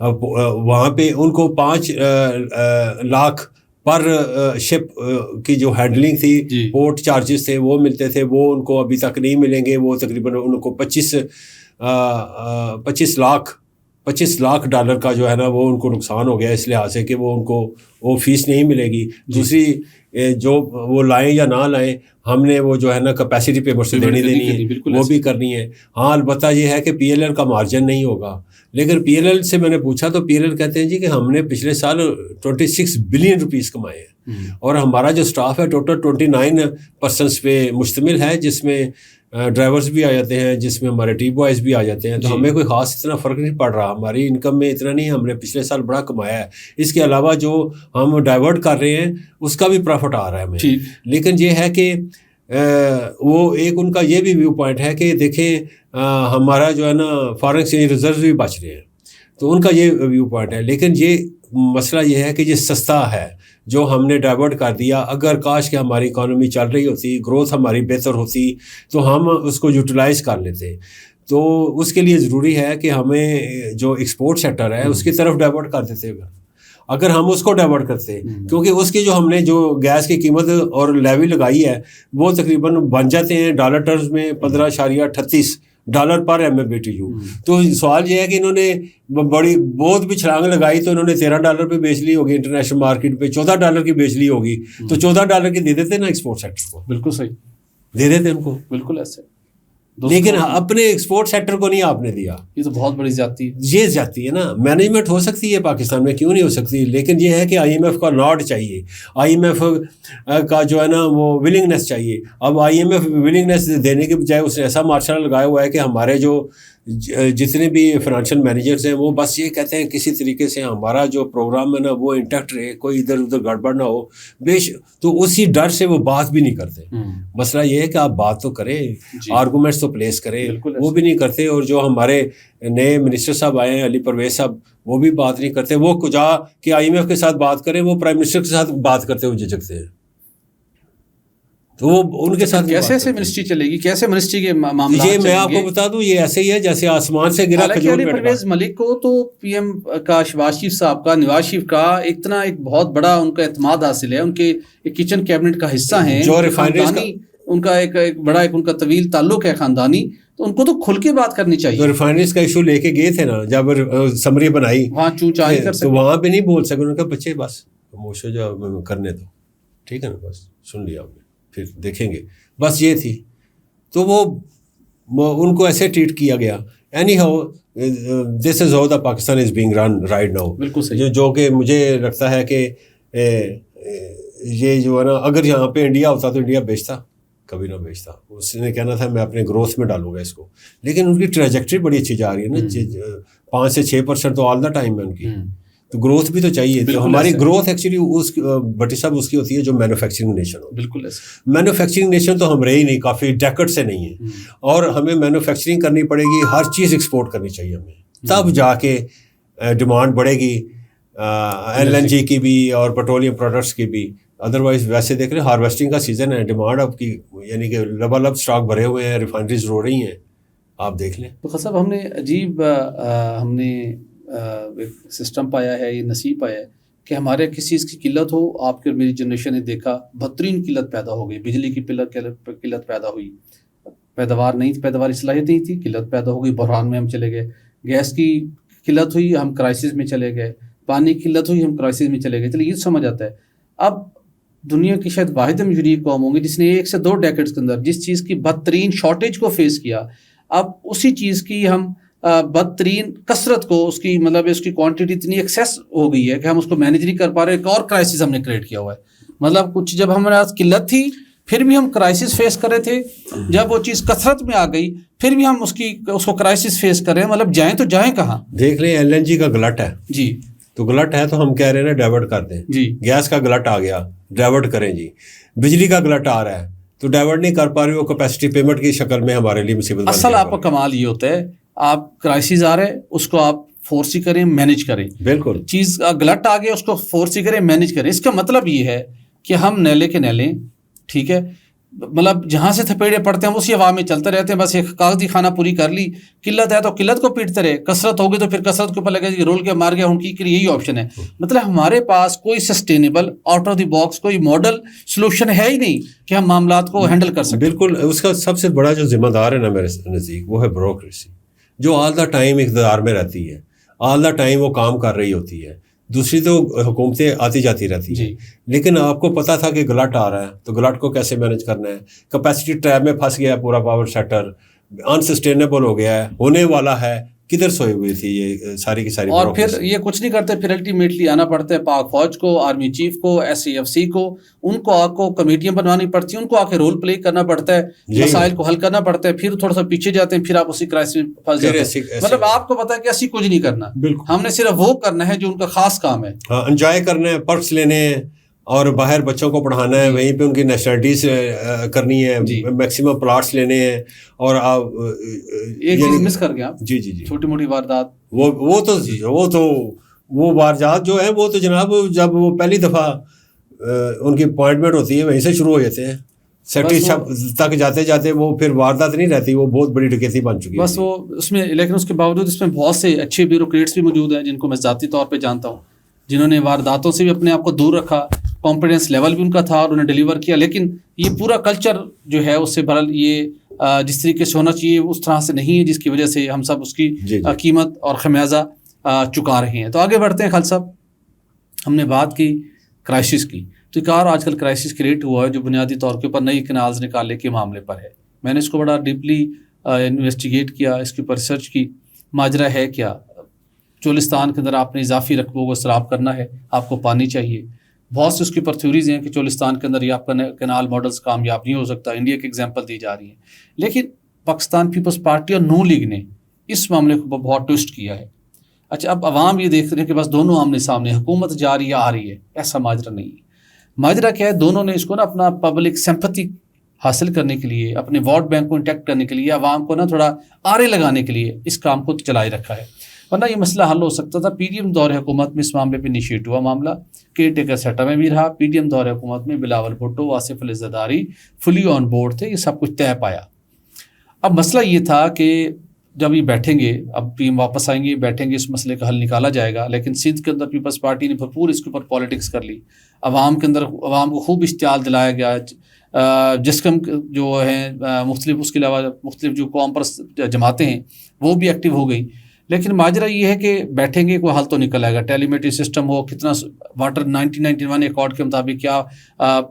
وہاں پہ ان کو 5 لاکھ پر شپ کی جو ہینڈلنگ تھی، پورٹ چارجز تھے وہ ملتے تھے، وہ ان کو ابھی تک نہیں ملیں گے. وہ تقریباً ان کو 25 لاکھ ڈالر کا جو ہے نا وہ ان کو نقصان ہو گیا اس لحاظ سے کہ وہ ان کو وہ فیس نہیں ملے گی. دوسری جو وہ لائیں یا نہ لائیں، ہم نے وہ جو ہے نا کیپیسٹی پیمنٹ سے دینی ہے، وہ بھی کرنی ہے. ہاں البتہ یہ ہے کہ پی ایل ایل کا مارجن نہیں ہوگا. لیکن پی ایل ایل سے میں نے پوچھا تو پی ایل ایل کہتے ہیں جی کہ ہم نے پچھلے سال 26 بلین روپیز کمائے ہیں، اور ہمارا جو سٹاف ہے ٹوٹل 29 پرسنس پہ مشتمل ہے، جس میں ڈرائیورز بھی آ جاتے ہیں، جس میں ہمارے ٹی بوائز بھی آ جاتے ہیں. تو ہمیں کوئی خاص اتنا فرق نہیں پڑ رہا، ہماری انکم میں اتنا نہیں، ہم نے پچھلے سال بڑا کمایا ہے. اس کے علاوہ جو ہم ڈائیورٹ کر رہے ہیں اس کا بھی پروفٹ آ رہا ہے ہمیں. لیکن یہ ہے کہ وہ ایک ان کا یہ بھی ویو پوائنٹ ہے کہ دیکھیں ہمارا جو ہے نا فارن ایکسچینج ریزرو بھی بچ رہے ہیں، تو ان کا یہ ویو پوائنٹ ہے. لیکن یہ مسئلہ یہ ہے کہ یہ سستا ہے جو ہم نے ڈائیورٹ کر دیا. اگر کاش کہ ہماری اکانومی چل رہی ہوتی، گروتھ ہماری بہتر ہوتی، تو ہم اس کو یوٹیلائز کر لیتے. تو اس کے لیے ضروری ہے کہ ہمیں جو ایکسپورٹ سیکٹر ہے اس کی طرف ڈائیورٹ کر دیتے. اگر ہم اس کو ڈائیورٹ کرتے، کیونکہ اس کی جو ہم نے جو گیس کی قیمت اور لیوی لگائی ہے وہ تقریباً بن جاتے ہیں ڈالر ٹرمز میں 15.38 ڈالر پر MMBTU. تو سوال یہ ہے کہ انہوں نے بہت بھی چھلانگ لگائی تو انہوں نے $13 پہ بیچ لی ہوگی، انٹرنیشنل مارکیٹ پہ $14 کی بیچ لی ہوگی، تو $14 کی دے دیتے نا ایکسپورٹ سیکٹر کو. بالکل صحیح دے دیتے ان کو، بالکل ایسے. لیکن اپنے ایکسپورٹ سیکٹر کو نہیں آپ نے دیا. یہ تو بہت بڑی زیادتی ہے. یہ زیادتی ہے نا. مینجمنٹ ہو سکتی ہے پاکستان میں، کیوں نہیں ہو سکتی، لیکن یہ ہے کہ IMF کا ناڈ چاہیے، IMF کا جو ہے نا وہ ولنگنیس چاہیے. اب IMF ولنگنیس دینے کے بجائے اس نے ایسا مارشل لگایا ہوا ہے کہ ہمارے جو جتنے بھی فائنینشیل مینیجرز ہیں وہ بس یہ کہتے ہیں کسی طریقے سے ہمارا جو پروگرام ہے نا وہ انٹیکٹ رہے، کوئی ادھر ادھر گڑبڑ نہ ہو. تو اسی ڈر سے وہ بات بھی نہیں کرتے. مسئلہ یہ ہے کہ آپ بات تو کریں، آرگومنٹس تو پلیس کریں، وہ بھی نہیں کرتے. اور جو ہمارے نئے منسٹر صاحب آئے ہیں، علی پرویز صاحب، وہ بھی بات نہیں کرتے. وہ کجا کہ IMF کے ساتھ بات کریں، وہ پرائم منسٹر کے ساتھ بات کرتے ہوئے جھجکتے ہیں. تو وہ ان کے ساتھ کیسے منسٹری چلے گی، کیسے منسٹری کے معاملات؟ یہ میں آپ کو بتا دوں، یہ ایسے ہی ہے جیسے آسمان سے گرا کھجور. علی پرویز ملک کو تو PM کا شہباز شریف صاحب کا، نواز شریف کا اتنا ایک بہت بڑا ان کا اعتماد حاصل ہے، ان کے کچن کیبنٹ کا حصہ ہیں، جو ریفائنریز کا ان کا ایک بڑا ان کا طویل تعلق ہے خاندانی، تو ان کو تو کھل کے بات کرنی چاہیے. جو ریفائنریز کا ایشو لے کے گئے تھے نا، جب سمری بنائی وہاں چونچا نہیں کر سکتے، تو وہاں پہ نہیں بول سکے. ان کا بچے بس خاموش ہو جاؤ، کرنے دو، ٹھیک ہے نا، بس سن لیا آپ نے، پھر دیکھیں گے. بس یہ تھی. تو وہ ان کو ایسے ٹریٹ کیا گیا. Any how this is how the Pakistan is being run right now. بالکل صحیح. جو کہ مجھے لگتا ہے کہ یہ جو ہے نا اگر یہاں پہ انڈیا ہوتا تو انڈیا بیچتا، کبھی نہ بیچتا. اس نے کہنا تھا میں اپنے گروتھ میں ڈالوں گا اس کو. لیکن ان کی ٹریجیکٹری بڑی اچھی جا رہی ہے نا، 5 سے 6% تو آل دا ٹائم ہے ان کی. تو گروتھ بھی تو چاہیے. تو ہماری گروتھ ایکچولی بٹی صاحب اس کی ہوتی ہے جو مینوفیکچرنگ نیشن ہو. بالکل. مینوفیکچرنگ نیشن تو ہم رہے ہی نہیں، کافی ڈیکڈ سے نہیں ہے. اور ہمیں مینوفیکچرنگ کرنی پڑے گی، ہر چیز ایکسپورٹ کرنی چاہیے ہمیں، تب جا کے ڈیمانڈ بڑھے گی LNG کی بھی اور پیٹرولیم پروڈکٹس کی بھی. ادروائز ویسے دیکھ رہے ہارویسٹنگ کا سیزن ہے، ڈیمانڈ اب کی یعنی کہ لبالب اسٹاک بھرے ہوئے ہیں، ریفائنریز رو رہی ہیں، آپ دیکھ لیں. تو صاحب ہم نے عجیب ہم نے ایک سسٹم پایا ہے، یہ نصیب پایا ہے کہ ہمارے کسی چیز کی قلت ہو. آپ کی اور میری جنریشن نے دیکھا بدترین قلت پیدا ہو گئی، بجلی کی قلت پیدا ہوئی، پیداوار نہیں تھی، پیداواری صلاحیت نہیں تھی، قلت پیدا ہو گئی، بحران میں ہم چلے گئے. گیس کی قلت ہوئی، ہم کرائسس میں چلے گئے. پانی کی قلت ہوئی، ہم کرائسس میں چلے گئے. چلیے یہ سمجھ آتا ہے. اب دنیا کی شاید واحد مجری قوم ہوں گے جس نے 1 سے 2 ڈیکیڈز کے اندر جس چیز کی بدترین شارٹیج کو فیس کیا، اب اسی چیز کی ہم بدترین کثرت کو، اس کی مطلب اس کی کوانٹٹی اتنی ایکسیس ہو گئی ہے کہ ہم اس کو مینیج نہیں کر پا رہے. ایک اور کرائسس ہم نے کریٹ کیا ہوا ہے. مطلب کچھ جب ہمارے پاس قلت تھی پھر بھی ہم کرائسس فیس کر رہے تھے، جب وہ چیز کثرت میں آ گئی پھر بھی ہم اس کو کرائسس فیس کر رہے ہیں. مطلب جائیں تو جائیں کہاں؟ دیکھ لیں LNG کا گلٹ ہے جی، تو گلٹ ہے تو ہم کہہ رہے ہیں نا ڈائیورٹ کر دیں جی. گیس کا گلٹ آ گیا، ڈائیورٹ کریں جی. بجلی کا گلٹ آ رہا ہے تو ڈائیورٹ نہیں کر پا رہے، وہ کیپیسٹی پیمنٹ کی شکل میں ہمارے لیے مصیبت. اصل آپ کا کمال یہ ہوتا ہے، آپ کرائسس آ رہے اس کو آپ فورسی کریں، مینیج کریں. بالکل. چیز گلٹ آ گیا اس کو فورسی کریں، مینیج کریں. اس کا مطلب یہ ہے کہ ہم نیلے کے نیلے، ٹھیک ہے، مطلب جہاں سے تھپیڑے پڑتے ہیں اسی ہوا میں چلتے رہتے ہیں، بس ایک کاغذی خانہ پوری کر لی، قلت ہے تو قلت کو پیٹتے رہے، کثرت ہوگی تو پھر کثرت کے اوپر لگے کہ رول کے مار گیا، ان کی یہی آپشن ہے. مطلب ہمارے پاس کوئی sustainable out of the box کوئی ماڈل سولوشن ہے ہی نہیں کہ ہم معاملات کو ہینڈل کر سکیں. بالکل، اس کا سب سے بڑا جو ذمہ دار ہے نا میرے نزدیک وہ ہے بیوروکریسی، جو آل دا ٹائم اقتدار میں رہتی ہے، آل دا ٹائم وہ کام کر رہی ہوتی ہے. دوسری تو حکومتیں آتی جاتی رہتی ہیں، لیکن آپ کو پتا تھا کہ گلٹ آ رہا ہے تو گلٹ کو کیسے مینج کرنا ہے. کیپیسٹی ٹریپ میں پھنس گیا ہے پورا پاور سیکٹر، انسسٹینیبل ہو گیا ہے، ہونے والا ہے. کدھر سوئی ہوئی تھی یہ ساری کی ساری. اور پھر یہ کچھ نہیں کرتے، پھر الٹیمیٹلی آنا پڑتا ہے پاک فوج کو، آرمی چیف کو، SAFC کو، ان کو آ کو کمیٹیاں بنوانی پڑتی ہیں، ان کو آ کے رول پلے کرنا پڑتا ہے، مسائل کو حل کرنا پڑتا ہے. پھر تھوڑا سا پیچھے جاتے ہیں، پھر آپ اسی کرائسس میں پھنس جاتے ہیں. مطلب آپ کو پتا ہے کہ ایسی کچھ نہیں کرنا، ہم نے صرف وہ کرنا ہے جو ان کا خاص کام ہے. ہاں، انجوائے کرنا ہے، پرکس لینے ہیں اور باہر بچوں کو پڑھانا ہے، وہیں پہ ان کی نیشنلٹیز کرنی ہے، میکسیمم پلاٹس لینے ہیں. اور ایک چیز مس کر گیا آپ، جی چھوٹی موٹی واردات، وہ واردات جو ہے وہ تو جناب جب وہ پہلی دفعہ ان کی اپوائنٹمنٹ ہوتی ہے وہیں سے شروع ہو جاتے ہیں، سیکٹری تک جاتے جاتے وہ پھر واردات نہیں رہتی، وہ بہت بڑی ڈکیتی بن چکی ہے بس وہ اس میں. لیکن اس کے باوجود اس میں بہت سے اچھے بیوروکریٹس بھی موجود ہیں جن کو میں ذاتی طور پہ جانتا ہوں، جنہوں نے وارداتوں سے بھی اپنے آپ کو دور رکھا، کانفیڈنس لیول بھی ان کا تھا اور انہیں ڈیلیور کیا. لیکن یہ پورا کلچر جو ہے اس سے بہرحال یہ جس طریقے سے ہونا چاہیے اس طرح سے نہیں ہے، جس کی وجہ سے ہم سب اس کی قیمت اور خمیازہ چکا رہے ہیں. تو آگے بڑھتے ہیں. خالد صاحب، ہم نے بات کی کرائسس کی، تو ایک اور آج کل کرائسس کریٹ ہوا ہے جو بنیادی طور کے اوپر نئی کنالز نکالنے کے معاملے پر ہے. میں نے اس کو بڑا ڈیپلی انویسٹیگیٹ کیا، اس کے اوپر ریسرچ کی. ماجرا ہے کیا؟ چولستان کے اندر آپ نے اضافی رقبوں کو سراب کرنا ہے، آپ کو پانی چاہیے. بہت سے اس کے اوپر تھیوریز ہیں کہ چولستان کے اندر یہ آپ کا کینال ماڈلز کامیاب نہیں ہو سکتا. انڈیا کی ایگزامپل دی جا رہی ہے، لیکن پاکستان پیپلز پارٹی اور نون لیگ نے اس معاملے کو بہت ٹوسٹ کیا ہے. اچھا، اب عوام یہ دیکھ رہے ہیں کہ بس دونوں آمنے سامنے، حکومت جا رہی ہے آ رہی ہے. ایسا ماجرا نہیں ہے. ماجرا کیا ہے؟ دونوں نے اس کو نا اپنا پبلک سمپتھی حاصل کرنے کے لیے، اپنے ووٹ بینک کو انٹیکٹ کرنے کے لیے، عوام کو نا تھوڑا آرے لگانے کے لیے اس کام کو چلائے رکھا ہے. ورنہ یہ مسئلہ حل ہو سکتا تھا. PDM دور حکومت میں اس معاملے پہ انیشیٹ ہوا معاملہ، کیئر ٹیکر سیٹا میں بھی رہا. PDM دور حکومت میں بلاول بھٹو، آصف علی زرداری فلی آن بورڈ تھے، یہ سب کچھ طے پایا. اب مسئلہ یہ تھا کہ جب یہ بیٹھیں گے، اب PM واپس آئیں گے، بیٹھیں گے، اس مسئلے کا حل نکالا جائے گا. لیکن سندھ کے اندر پیپلز پارٹی نے بھرپور اس کے اوپر پالیٹکس کر لی. عوام کے اندر عوام کو خوب اشتعال دلایا گیا. جسکم جو ہیں مختلف، اس کے علاوہ مختلف جو قوم پرست جماعتیں ہیں وہ بھی ایکٹیو ہو گئی. لیکن ماجرا یہ ہے کہ بیٹھیں گے، کوئی حل تو نکل آئے گا. ٹیلیمیٹری سسٹم ہو، کتنا واٹر 1991 ایکارڈ کے مطابق کیا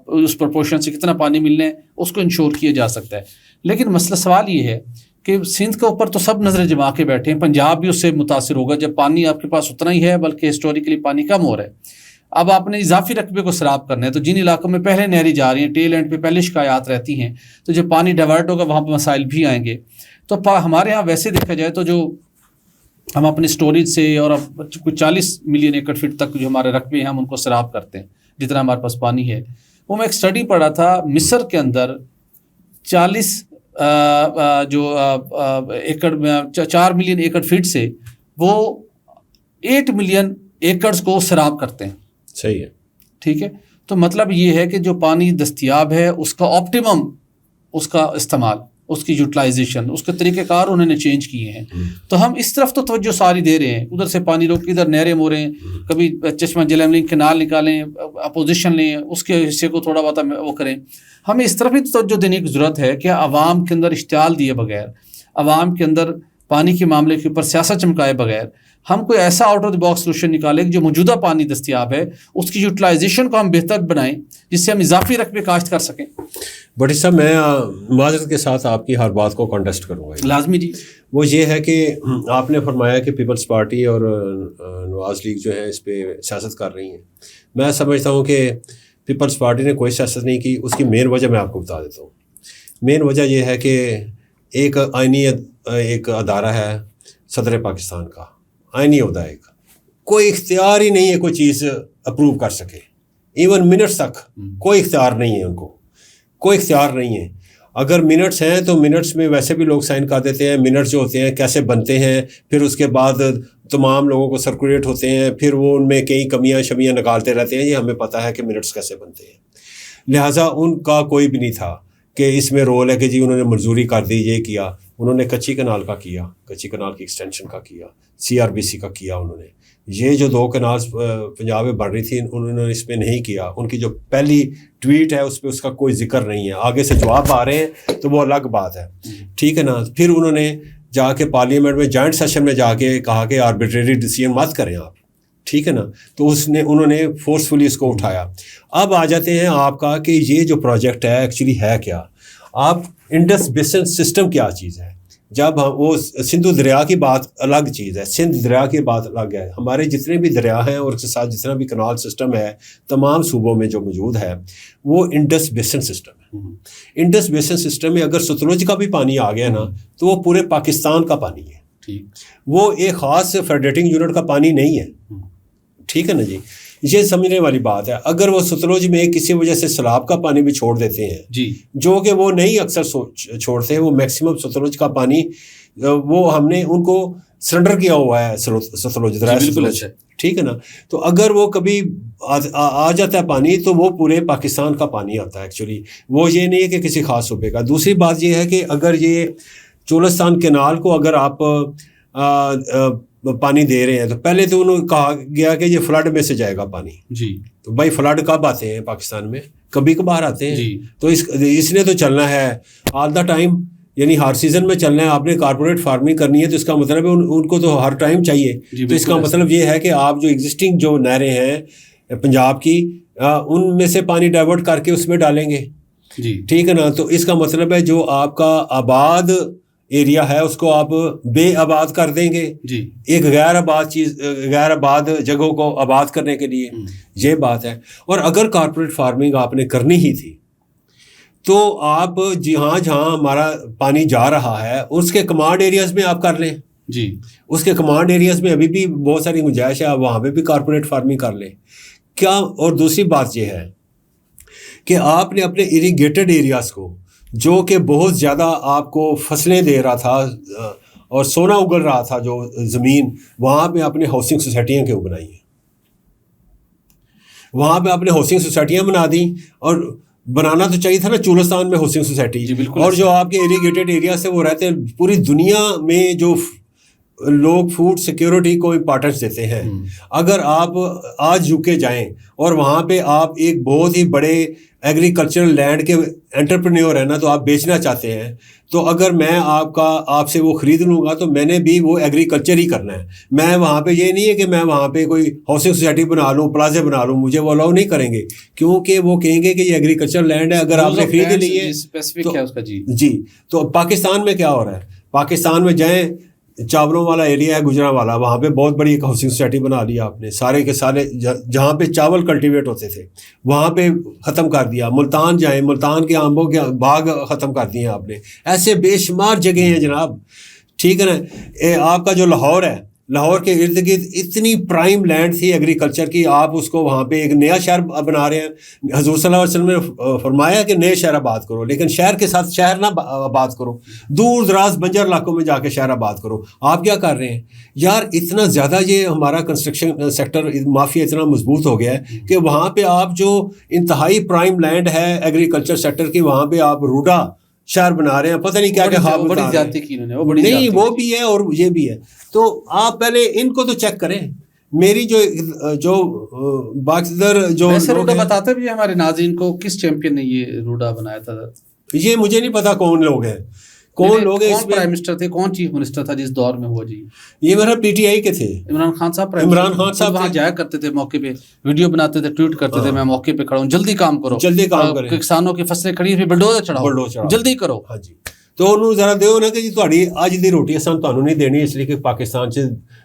اس پرپورشن سے کتنا پانی ملنے ہے اس کو انشور کیا جا سکتا ہے. لیکن مسئلہ سوال یہ ہے کہ سندھ کے اوپر تو سب نظریں جما کے بیٹھے ہیں، پنجاب بھی اس سے متاثر ہوگا جب پانی آپ کے پاس اتنا ہی ہے، بلکہ ہسٹوریکلی پانی کم ہو رہا ہے. اب آپ نے اضافی رقبے کو سراب کرنا ہے، تو جن علاقوں میں پہلے نہریں جا رہی ہیں، ٹیل اینڈ پہ پہلے شکایات رہتی ہیں، تو جب پانی ڈائیورٹ ہوگا وہاں پہ مسائل بھی آئیں گے. تو ہمارے ہاں ویسے دیکھا جائے تو جو ہم اپنے سٹوریج سے اور اب کچھ 40 ملین ایکڑ فٹ تک جو ہمارے رقبے ہیں ہم ان کو سراب کرتے ہیں جتنا ہمارے پاس پانی ہے. وہ میں ایک اسٹڈی پڑھا تھا، مصر کے اندر 40 ایکڑ 4 ملین ایکڑ فٹ سے وہ 8 ملین ایکڑز کو سراب کرتے ہیں. صحیح ہے، ٹھیک ہے. تو مطلب یہ ہے کہ جو پانی دستیاب ہے اس کا آپٹیمم، اس کا استعمال، اس کی یوٹیلائزیشن، اس کے طریقہ کار انہوں نے چینج کیے ہیں. تو ہم اس طرف تو توجہ ساری دے رہے ہیں، ادھر سے پانی روک، ادھر نہریں مو رہے ہیں، کبھی چشمہ جلیم لنک کنال نکالیں، اپوزیشن لیں، اس کے حصے کو تھوڑا بہت وہ کریں. ہمیں اس طرف ہی توجہ دینے کی ضرورت ہے کہ عوام کے اندر اشتعال دیے بغیر، عوام کے اندر پانی کے معاملے کے اوپر سیاست چمکائے بغیر ہم کوئی ایسا out of the box solution نکالیں کہ جو موجودہ پانی دستیاب ہے اس کی یوٹیلائزیشن کو ہم بہتر بنائیں، جس سے ہم اضافی رقبے کاشت کر سکیں. بٹ صاحب میں معذرت کے ساتھ آپ کی ہر بات کو کانٹیسٹ کروں گا. لازمی جی. وہ یہ ہے کہ آپ نے فرمایا کہ پیپلز پارٹی اور نواز لیگ جو ہے اس پہ سیاست کر رہی ہیں. میں سمجھتا ہوں کہ پیپلز پارٹی نے کوئی سیاست نہیں کی. اس کی مین وجہ میں آپ کو بتا دیتا ہوں. مین وجہ یہ ہے کہ ایک آئینی ایک ادارہ ہے صدر پاکستان کا، آئینی عہدہ، ایک کوئی اختیار ہی نہیں ہے کوئی چیز اپروو کر سکے. ایون منٹس تک کوئی اختیار نہیں ہے، ان کو کوئی اختیار نہیں ہے. اگر منٹس ہیں تو منٹس میں ویسے بھی لوگ سائن کر دیتے ہیں. منٹس جو ہوتے ہیں کیسے بنتے ہیں، پھر اس کے بعد تمام لوگوں کو سرکولیٹ ہوتے ہیں، پھر وہ ان میں کئی کمیاں شمیاں نکالتے رہتے ہیں. یہ ہمیں پتہ ہے کہ منٹس کیسے بنتے ہیں. لہٰذا ان کا کوئی بھی نہیں تھا. کہ اس میں رول ہے کہ جی انہوں نے منظوری کر دی, یہ کیا انہوں نے, کچی کنال کا کیا, کچی کنال کی ایکسٹینشن کا کیا, CRBC کا کیا انہوں نے. یہ جو 2 کنالز پنجاب میں بن رہی تھی انہوں نے اس پہ نہیں کیا. ان کی جو پہلی ٹویٹ ہے اس پہ اس کا کوئی ذکر نہیں ہے. آگے سے جواب آ رہے ہیں تو وہ الگ بات ہے, ٹھیک ہے نا. پھر انہوں نے جا کے پارلیمنٹ میں جوائنٹ سیشن میں جا کے کہا کہ آربیٹریری ڈیسیژن مت کریں آپ, ٹھیک ہے نا. تو انہوں نے فورسفلی اس کو اٹھایا. اب آ جاتے ہیں آپ کا کہ یہ جو پروجیکٹ ہے ایکچولی ہے کیا. آپ انڈس بیسن سسٹم کیا چیز ہے. جب وہ سندھو دریا کی بات الگ چیز ہے, سندھ دریا کی بات الگ ہے. ہمارے جتنے بھی دریا ہیں اور اس کے ساتھ جتنا بھی کنال سسٹم ہے تمام صوبوں میں جو موجود ہے وہ انڈس بیسن سسٹم ہے. انڈس بیسن سسٹم میں اگر ستلج کا بھی پانی آ گیا نا تو وہ پورے پاکستان کا پانی ہے, وہ ایک خاص فیڈریٹنگ یونٹ کا پانی نہیں ہے, ٹھیک ہے نا جی. یہ سمجھنے والی بات ہے. اگر وہ ستلج میں کسی وجہ سے سیلاب کا پانی بھی چھوڑ دیتے ہیں جی, جو کہ وہ نہیں اکثر چھوڑتے ہیں, وہ میکسیمم ستلج کا پانی وہ ہم نے ان کو سرنڈر کیا ہوا ہے ستلج دریا, ٹھیک ہے نا. تو اگر وہ کبھی آ جاتا ہے پانی تو وہ پورے پاکستان کا پانی آتا ہے ایکچولی, وہ یہ نہیں ہے کہ کسی خاص صوبے کا. دوسری بات یہ ہے کہ اگر یہ چولستان کینال کو اگر آپ پانی دے رہے ہیں تو پہلے تو انہوں نے کہا گیا کہ یہ فلڈ میں سے جائے گا پانی جی. تو بھائی فلڈ کب آتے ہیں پاکستان میں, کبھی کبھار آتے ہیں جی. تو اس نے تو چلنا ہے آل دا ٹائم, یعنی ہر سیزن میں چلنا ہے. آپ نے کارپوریٹ فارمنگ کرنی ہے تو اس کا مطلب ہے ان کو تو ہر ٹائم چاہیے جی. تو اس کا مطلب یہ ہے کہ آپ جو ایگزسٹنگ جو نہریں ہیں پنجاب کی ان میں سے پانی ڈائیورٹ کر کے اس میں ڈالیں گے جی, ٹھیک ہے نا. تو اس کا مطلب ہے جو آپ کا آباد ایریا ہے اس کو آپ بے آباد کر دیں گے جی, ایک غیر آباد جگہوں کو آباد کرنے کے لیے, یہ بات ہے. اور اگر کارپوریٹ فارمنگ آپ نے کرنی ہی تھی تو آپ جہاں ہمارا پانی جا رہا ہے اس کے کمانڈ ایریاز میں آپ کر لیں جی, اس کے کمانڈ ایریاز میں ابھی بھی بہت ساری گنجائش ہے, آپ وہاں پہ بھی کارپوریٹ فارمنگ کر لیں کیا. اور دوسری بات یہ ہے کہ آپ نے اپنے اریگیٹڈ ایریاز کو جو کہ بہت زیادہ آپ کو فصلیں دے رہا تھا اور سونا اگل رہا تھا جو زمین, وہاں پہ اپنے ہاؤسنگ سوسائٹیاں کیوں بنائی ہیں, وہاں پہ اپنے ہاؤسنگ سوسائٹیاں بنا دیں. اور بنانا تو چاہیے تھا نا چولستان میں ہاؤسنگ سوسائٹی جی, اور جو آپ کے اریگیٹڈ ایریا سے وہ رہتے ہیں. پوری دنیا میں جو لوگ فوڈ سیکیورٹی کو امپارٹنس دیتے ہیں, اگر آپ آج UK جائیں اور وہاں پہ آپ ایک بہت ہی بڑے ایگریکلچرل لینڈ کے انٹرپرینیور ہیں نا, تو آپ بیچنا چاہتے ہیں, تو اگر میں آپ سے وہ خرید لوں گا تو میں نے بھی وہ ایگریکلچر ہی کرنا ہے. میں وہاں پہ یہ نہیں ہے کہ میں وہاں پہ کوئی ہاؤسنگ سوسائٹی بنا لوں, پلازے بنا لوں, مجھے وہ الاؤ نہیں کریں گے کیونکہ وہ کہیں گے کہ یہ ایگریکلچر لینڈ ہے. اگر آپ نے خرید لی ہے جی, تو پاکستان میں کیا ہو رہا ہے, پاکستان میں جائیں چاولوں والا ایریا ہے گجرانوالہ, وہاں پہ بہت بڑی ایک ہاؤسنگ سوسائٹی بنا لی آپ نے, سارے کے سارے جہاں پہ چاول کلٹیویٹ ہوتے تھے وہاں پہ ختم کر دیا. ملتان جائیں, ملتان کے آمبوں کے باغ ختم کر دیے آپ نے. ایسے بے شمار جگہیں ہیں جناب, ٹھیک ہے نا. آپ کا جو لاہور ہے, لاہور کے ارد گرد اتنی پرائم لینڈ تھی ایگریکلچر کی, آپ اس کو وہاں پہ ایک نیا شہر بنا رہے ہیں. حضور صلی اللہ علیہ وسلم نے فرمایا کہ نئے شہر آباد کرو, لیکن شہر کے ساتھ شہر نہ آباد کرو, دور دراز بنجر علاقوں میں جا کے شہر آباد کرو. آپ کیا کر رہے ہیں یار, اتنا زیادہ یہ ہمارا کنسٹرکشن سیکٹر مافیا اتنا مضبوط ہو گیا ہے کہ وہاں پہ آپ جو انتہائی پرائم لینڈ ہے ایگریکلچر سیکٹر کی, وہاں پہ آپ روڈا شہر بنا رہے ہیں, پتہ نہیں کیا بڑی زیادتی کی انہوں نے, نہیں وہ بھی ہے اور یہ بھی ہے. تو آپ پہلے ان کو تو چیک کریں. میری جو باقدر جو روڈا بتاتے بھی ہمارے ناظرین کو, کس چیمپئن نے یہ روڈا بنایا تھا, یہ مجھے نہیں پتا کون لوگ ہیں, کون لوگ ہیں, کون پرائم منسٹر تھے, کون چیف منسٹر تھا جس دور میں ہوا جی. یہ میرا PTI کے تھے, عمران خان صاحب. عمران خان صاحب وہاں جایا کرتے تھے, موقع پہ ویڈیو بناتے تھے, ٹویٹ کرتے تھے, میں موقع پہ کھڑا ہوں, جلدی کام کرو, جلدی کام کریں, کسانوں کی فصلیں کھڑی ہیں, بلڈوزر چڑھاؤ, جلدی کرو. ہاں جی, تو انہوں ذرا دیو نا کہ جی تہاڈی اج دی روٹی اساں تانوں نہیں دینی, اس لیے کہ پاکستان 'چ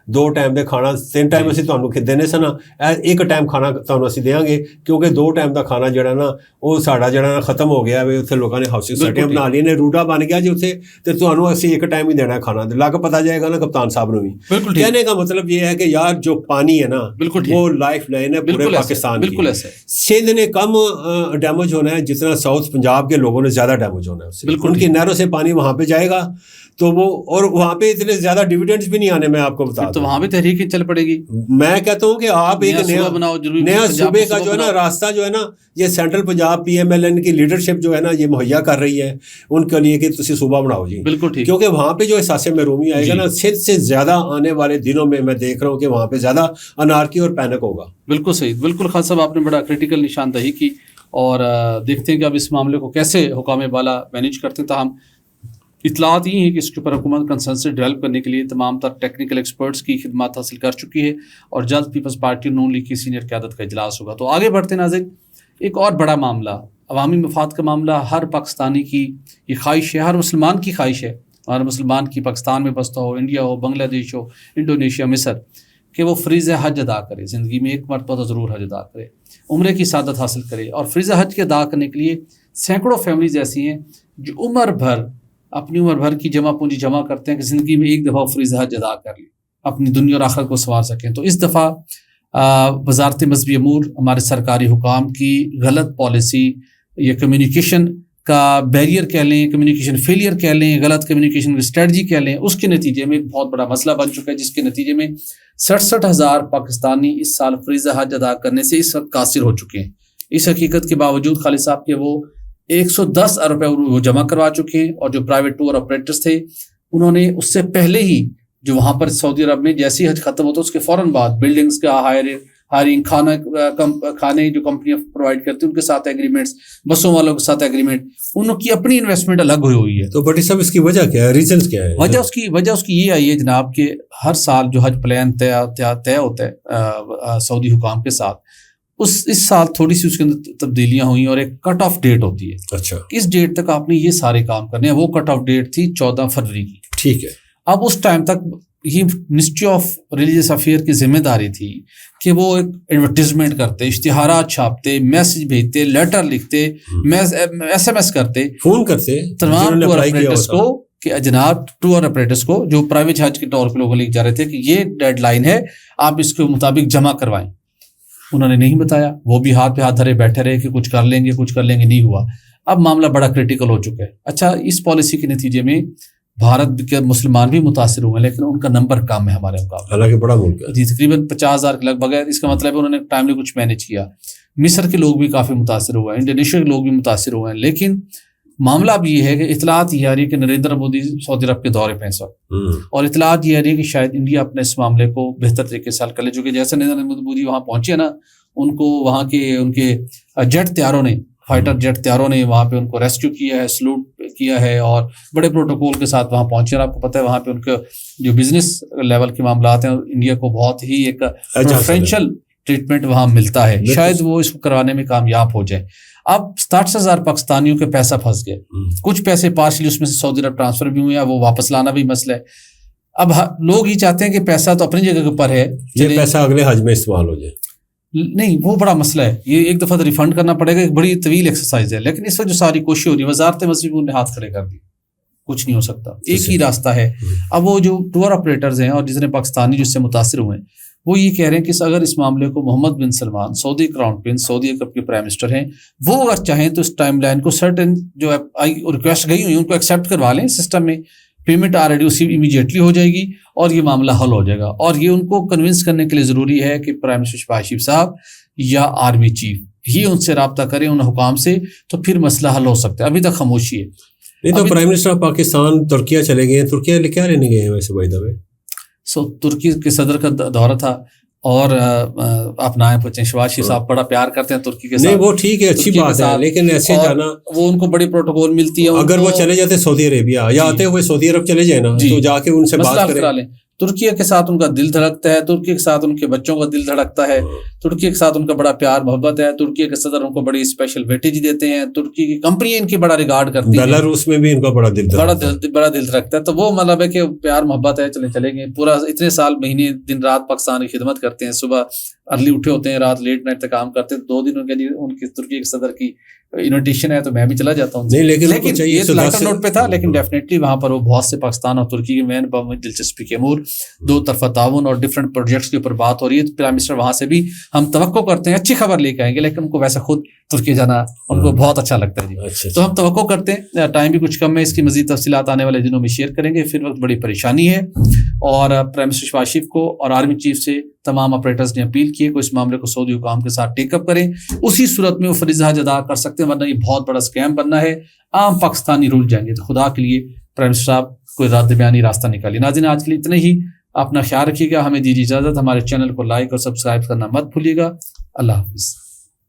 2 ٹائم دے کھانا 3 ٹائم اسی تانوں دینے سن, ایک ٹائم کھانا تانوں اسی دیاں گے کیونکہ 2 ٹائم دا کھانا جڑا نا وہ ساڈا جڑا نا ختم ہو گیا ہے. اتنے لوگوں نے ہاؤسنگ سوسائٹیاں بنا لی نے, روڈا بن گیا جی اتنے, تو تانوں اسی ایک ٹائم ہی دینا کھانا, لگ پتہ جائے گا نا کپتان صاحب نو بھی. کہنے کا مطلب یہ ہے کہ یار جو پانی ہے نا وہ لائف لائن ہے پورے پاکستان کی. سندھ نے کم ڈیمیج ہونا ہے جتنا ساؤتھ پنجاب کے لوگوں نے زیادہ ڈیمیج ہونا ہے, ان کی نہروں سے پانی وہاں پہ جائے گا تو وہ اور وہاں پہ اتنے زیادہ ڈیویڈنڈز بھی نہیں آنے. میں آپ کو بتا تو وہاں پہ تحریک چل پڑے گی. میں کہتا ہوں کہ آپ ایک نیا صوبے کا جو ہے نا راستہ جو ہے نا یہ سینٹرل پنجاب PMLN کی لیڈرشپ جو ہے نا یہ مہیا کر رہی ہے ان کے لیے کہ تسی صوبہ بناؤ جی. بالکل ٹھیک. کیونکہ وہاں پہ جو احساس محرومی آئے گا نا سندھ سے زیادہ آنے والے دنوں میں دیکھ رہا ہوں کہ وہاں پہ زیادہ انارکی اور پینک ہوگا. بالکل صحیح. بالکل خان صاحب آپ نے بڑا کریٹیکل نشاندہی کی اور دیکھتے ہیں کہ اب اس معاملے کو کیسے حکام بالا مینیج کرتے ہیں. تاہم اطلاعات یہ ہیں کہ اس کے اوپر حکومت کنسنسس ڈیولپ کرنے کے لیے تمام تر ٹیکنیکل ایکسپرٹس کی خدمات حاصل کر چکی ہے اور جلد پیپلز پارٹی نون لیگ کی سینئر قیادت کا اجلاس ہوگا. تو آگے بڑھتے ناظرین، ایک اور بڑا معاملہ عوامی مفاد کا معاملہ ہر پاکستانی کی یہ خواہش ہے، ہر مسلمان کی خواہش ہے، ہر مسلمان کی پاکستان میں بستا ہو، انڈیا ہو، بنگلہ دیش ہو، انڈونیشیا، مصر، کہ وہ فریض حج ادا کرے. زندگی میں ایک مرتبہ تو ضرور حج ادا کرے، عمرے کی سعادت حاصل کرے. اور فریض حج کے ادا کرنے کے لیے سینکڑوں فیملیز ایسی ہیں جو اپنی عمر بھر کی جمع پونجی جمع کرتے ہیں کہ زندگی میں ایک دفعہ فریض حج ادا کر لیں، اپنی دنیا اور آخرت کو سنوار سکیں. تو اس دفعہ وزارت مذہبی امور، ہمارے سرکاری حکام کی غلط پالیسی یا کمیونیکیشن کا بیریئر کہہ لیں، کمیونیکیشن فیلئر کہہ لیں، غلط کمیونیکیشن اسٹریٹجی کہہ لیں، اس کے نتیجے میں ایک بہت بڑا مسئلہ بن چکا ہے، جس کے نتیجے میں 67,000 پاکستانی اس سال فریض حج ادا کرنے سے اس وقت قاصر ہو چکے ہیں. اس حقیقت کے باوجود خالد صاحب کہ وہ 110 ارب روپے وہ جمع کروا چکے ہیں، اور جو پرائیویٹ ٹور آپریٹرز تھے انہوں نے اس سے پہلے ہی جو وہاں پر سعودی عرب میں جیسے ہی حج ختم ہوتا ہے اس کے فوراً بعد بلڈنگز کا ہائرنگ، کھانے جو کمپنیاں پرووائڈ کرتی ہیں ان کے ساتھ ایگریمنٹس، بسوں والوں کے ساتھ ایگریمنٹ، ان کی اپنی انویسٹمنٹ الگ ہوئی ہے. تو بٹی صاحب اس کی وجہ کیا ہے، ریزنز کیا ہے؟ وجہ اس کی یہ آئی ہے جناب کہ ہر سال جو حج پلان طے ہوتا ہے سعودی حکام کے ساتھ، اس سال تھوڑی سی اس کے اندر تبدیلیاں ہوئی اور ایک کٹ آف ڈیٹ ہوتی ہے. اچھا، اس ڈیٹ تک آپ نے یہ سارے کام کرنے ہیں. وہ کٹ آف ڈیٹ تھی 14 فروری کی. ٹھیک ہے. اب اس ٹائم تک یہ منسٹری آف ریلیجیس افیئر کی ذمہ داری تھی کہ وہ ایک ایڈورٹیزمنٹ کرتے، اشتہارات چھاپتے، میسج بھیجتے، لیٹر لکھتے، SMS کرتے، فون کرتے تمام ٹور آپریٹرس کو کہ جناب ٹور آپریٹرس کو جو پرائیویٹ حج کے طور پہ لوگوں لے جا رہے تھے کہ یہ ڈیڈ لائن ہے، آپ اس کے مطابق جمع کروائیں. انہوں نے نہیں بتایا، وہ بھی ہاتھ پہ ہاتھ دھرے بیٹھے رہے کہ کچھ کر لیں گے، نہیں ہوا. اب معاملہ بڑا کریٹیکل ہو چکا ہے. اچھا، اس پالیسی کے نتیجے میں بھارت کے مسلمان بھی متاثر ہوئے ہیں، لیکن ان کا نمبر کم ہے ہمارے مقابلے. حالانکہ بڑا ملک ہے جی، تقریباً 50,000 کے لگ بھگ ہے. اس کا مطلب ہے انہوں نے ٹائملی کچھ مینیج کیا. مصر کے لوگ بھی کافی متاثر ہوئے ہیں، انڈونیشیا کے لوگ بھی متاثر ہوئے ہیں. لیکن معاملہ اب یہ ہے کہ اطلاعات یہ آ رہی ہے کہ نریندر مودی سعودی عرب کے دورے پہ ہیں سب، اور اطلاعات یہ آ رہی ہے کہ شاید انڈیا اپنے اس معاملے کو بہتر طریقے سے حل کر لے. جو کہ جیسے نریندر مودی وہاں پہنچے نا، ان کو وہاں کے ان کے جیٹ تیاروں نے، فائٹر جیٹ تیاروں نے وہاں پہ ان کو ریسکیو کیا ہے، سلوٹ کیا ہے، اور بڑے پروٹوکول کے ساتھ وہاں پہنچے. اور آپ کو پتہ ہے وہاں پہ ان کے جو بزنس لیول کے معاملات ہیں، انڈیا کو بہت ہی ایک پریفرینشل ٹریٹمنٹ وہاں ملتا ہے. شاید وہ اس کو کروانے میں کامیاب ہو جائے. اب 67,000 پاکستانیوں کے پیسہ پھنس گئے. کچھ پیسے پارشلی اس میں سے سعودی عرب ٹرانسفر بھی ہوئے ہیں، وہ واپس لانا بھی مسئلہ ہے. اب لوگ یہ چاہتے ہیں کہ پیسہ تو اپنی جگہ کے اوپر ہے، یہ پیسہ اگلے حج میں استعمال ہو جائے. نہیں، وہ بڑا مسئلہ ہے. یہ ایک دفعہ تو ریفنڈ کرنا پڑے گا، ایک بڑی طویل ایکسرسائز ہے. لیکن اس وقت جو ساری کوشش ہو رہی ہے، وزارت مذہبی نے ہاتھ کھڑے کر دی، کچھ نہیں ہو سکتا. ایک ہی راستہ ہے. اب وہ جو ٹور آپریٹرز ہیں اور جتنے پاکستانی جو اس سے متاثر ہوئے ہیں، وہ یہ کہہ رہے ہیں کہ اگر اس معاملے کو محمد بن سلمان، سعودی کراؤن پرنس، سعودی عرب کے پرائم منسٹر ہیں، وہ اگر چاہیں تو اس ٹائم لائن کو سرٹن جو ریکویسٹ گئی ہوئی ان کو ایکسیپٹ کروا لیں سسٹم میں. پیمنٹ آلریڈی اسی امیڈیٹلی ہو جائے گی اور یہ معاملہ حل ہو جائے گا. اور یہ ان کو کنونس کرنے کے لیے ضروری ہے کہ پرائم منسٹر شہباز شریف صاحب یا آرمی چیف ہی ان سے رابطہ کریں، ان حکام سے، تو پھر مسئلہ حل ہو سکتا ہے. ابھی تک خاموشی ہے. نہیں تو پرائم منسٹر پاکستان ترکیہ چلے گئے ہیں. ترکیہ کیا لینے گئے ہیں ویسے بائی دا وے؟ ترکی کے صدر کا دورہ تھا، اور آپ نائب پوچھیں، شہباز شریف صاحب بڑا پیار کرتے ہیں ترکی کے ساتھ. نہیں وہ ٹھیک ہے، اچھی بات ہے، لیکن ایسے جانا، وہ ان کو بڑی پروٹوکول ملتی ہے. اگر وہ چلے جاتے سعودی عربیہ یا آتے ہوئے سعودی عرب چلے جائیں نا، تو جا کے ان سے بات کریں. ترکیہ کے ساتھ ان کا دل دھڑکتا ہے، ترکی کے ساتھ ان کے بچوں کا دل دھڑکتا ہے، ترکی کے ساتھ ان کا بڑا پیار محبت ہے. ترکی کے صدر ان کو بڑی اسپیشل ویٹیج دیتے ہیں، ترکی کی کمپنیاں ان کی بڑا ریگارڈ کرتی ہیں. بیلاروس میں بھی ان کا بڑا دل دھڑکتا ہے. تو وہ مطلب ہے کہ پیار محبت ہے. چلیں گے پورا اتنے سال مہینے دن رات پاکستان کی خدمت کرتے ہیں، صبح ارلی اٹھے ہوتے ہیں, رات لیٹ نائٹ تک کام کرتے ہیں, 2 دن کے لیے ان کی ترکی کے صدر کی انویٹیشن ہے تو میں بھی چلا جاتا ہوں. نہیں لیکن یہ تو لائٹر نوٹ پہ تھا, لیکن ڈیفینیٹلی وہاں پر وہ بہت سے پاکستان اور ترکی کے مین دلچسپی کے امور, 2 طرفہ تعاون اور ڈفرینٹ پروجیکٹس کے اوپر بات ہو رہی ہے. پرائم منسٹر وہاں سے بھی ہم توقع کرتے ہیں اچھی خبر لے کے آئیں گے, لیکن ان کو ویسے خود ترکی جانا ان کو بہت اچھا لگتا ہے جی. تو ہم توقع کرتے ہیں, ٹائم بھی کچھ کم ہے, اس کی مزید تفصیلات آنے والے دنوں میں شیئر کریں گے. پھر وقت بڑی پریشانی ہے, اور پرائم منسٹر شہباز شریف کو اور آرمی چیف سے تمام آپریٹرز نے اپیل کی ہے کہ اس معاملے کو سعودی حکام کے ساتھ ٹیک اپ کریں. اسی صورت میں وہ فریضہ حج ادا کر سکتے ہیں, ورنہ یہ بہت بڑا اسکیم بننا ہے, عام پاکستانی رول جائیں گے. تو خدا کے لیے پرائم منسٹر صاحب کوئی رات بیانی راستہ نکالیے. ناظرین آج کے لیے اتنے ہی, اپنا خیال رکھیے گا, ہمیں دیجیے اجازت. ہمارے چینل کو لائک اور سبسکرائب کرنا مت بھولیے گا. اللہ حافظ.